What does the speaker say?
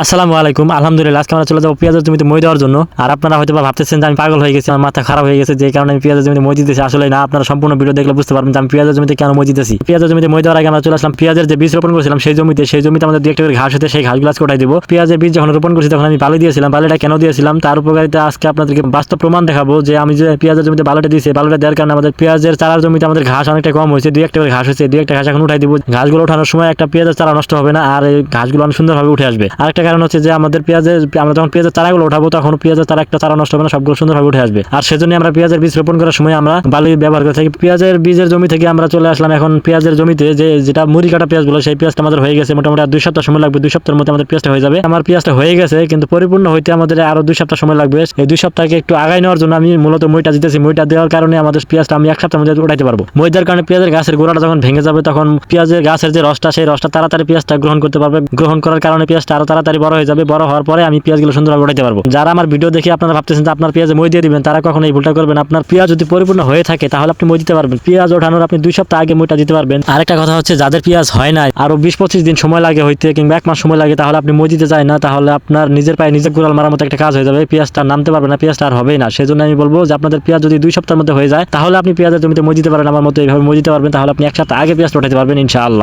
আসসালামু আলাইকুম। আলহামদুলিল্লাহ, আজকে আমরা চলে যাবো পেঁয়াজের জমিতে মই দেওয়ার জন্য। আর আপনারা হয়তো ভাবতেছেন যে আমি পাগল হয়ে গেছি, আমার মাথা খারাপ হয়ে গেছে, যে কারণে আমি পেঁয়াজের জমিতে মই দিতেছি। আসলে না, আপনারা সম্পূর্ণ ভিডিও দেখলে বুঝতে পারবেন যে আমি পেঁয়াজের জমিতে কেন মই দিতেছি। পেঁয়াজের জমিতে মই দেওয়ার আগে আমরা চলে আসলাম পেঁয়াজের যে বীজ রোপণ করেছিলাম সেই জমিতে আমাদের দু একটা করে ঘাস হতে, সেই ঘাসগুলো আজকে উঠাই দিব। পেঁয়াজের বীজ যখন রোপণ করছি তখন আমি বালি দিয়েছিলাম। বালিটা কেন দিয়েছিলাম তার উপকারিতা আজকে আপনাদেরকে বাস্তব প্রমাণ দেখাবো, যে আমি যে পেঁয়াজের জমিতে বালিটা দিয়েছি, বালিটা দেওয়ার কারণে আমাদের পেঁয়াজের চারার জমিতে আমাদের ঘাস অনেকটা কম হয়েছে। দুই একটা করে ঘাস হয়েছে, দুই একটা ঘাস এখন উঠাই দিব। ঘাসগুলো ওঠানোর সময় একটা পেঁয়াজের চারা নষ্ট হবে না, আর এই ঘাসগুলো অনেক সুন্দরভাবে উঠে আসবে। আরেকটা কারণ হচ্ছে যে আমাদের আমরা যখন পেঁয়াজের চারাগুলো উঠাবো তখন পেঁয়াজের চারা একটা চারা নষ্ট হবে না, সবগুলো সুন্দরভাবে উঠে আসবে। আর সেজন্য আমরা পেঁয়াজের বীজ রোপণ করার সময় আমরা বালি ব্যবহার করে থাকি। পেঁয়াজের বীজের জমি থেকে আমরা চলে আসলাম এখন পেঁয়াজের জমিতে, যেটা মুড়ি কাটা পেঁয়াজগুলো, সেই পেঁয়াজটা আমাদের হয়ে গেছে। মোটামুটি আর 2 সপ্তাহ সময় লাগবে, 2 সপ্তাহের মধ্যে আমাদের পেঁয়াজটা হয়ে যাবে। আমার পেঁয়াজটা হয়ে গেছে, কিন্তু পরিপূর্ণ হইতে আমাদের আরো 2 সপ্তাহ সময় লাগবে। এই 2 সপ্তাহকে একটু আগাই নেওয়ার জন্য আমি মূলত মইটা দিতেছি। মইটা দেওয়ার কারণে আমাদের পেঁয়াজটা আমি 1 সপ্তাহের মধ্যে উঠাইতে পারবো। মই দেওয়ার কারণে পেঁয়াজের গাছের গোড়াটা যখন ভেঙে যাবে তখন পেঁয়াজের গাছের যে রসটা, সেই রসটা তাড়াতাড়ি পেঁয়াজটা গ্রহণ করতে পারবে। গ্রহণ করার কারণে পেঁয়াজটা আরো তাড়াতাড়ি বড় হয়ে যাবে। বড় হওয়ার পরে আমি পেঁয়াজগুলো সুন্দরভাবে উঠাইতে পারবো। যারা আমার ভিডিও দেখে আপনারা ভাবতেছেন যে আপনার পেঁয়াজে মই দিয়ে দিবেন, তারা কখনো এই ভুলটা করবেন। আপনার পেঁয়াজ যদি পরিপূর্ণ হয়ে থাকে তাহলে আপনি মই দিতে পারবেন। পেঁয়াজ ওঠানোর আপনি 2 সপ্তাহ আগে মইটা দিতে পারবেন। আরেকটা কথা হচ্ছে, যাদের পেঁয়াজ হয় না, আরো 20-25 দিন সময় লাগে হইতে, কিংবা 1 মাস সময় লাগে, তাহলে আপনি মই দিতে যায় না, তাহলে আপনার নিজের পায়ে নিজে গোড়াল মারার মতো একটা কাজ হয়ে যাবে। পেঁয়াজটা নামতে পারবে না, পেঁয়াজটা আর হবেই না। সেজন্য আমি বলবো যে আপনাদের পেঁয়াজ যদি 2 সপ্তাহের মধ্যে হয়ে যায় তাহলে আপনি পেঁয়াজের জমিতে মই দিতে পারেন। আমার মতো এইভাবে মই দিতে পারবেন, তাহলে আপনি 1 সপ্তাহ আগে পেঁয়াজ উঠাতে পারবেন ইনশাআল্লাহ।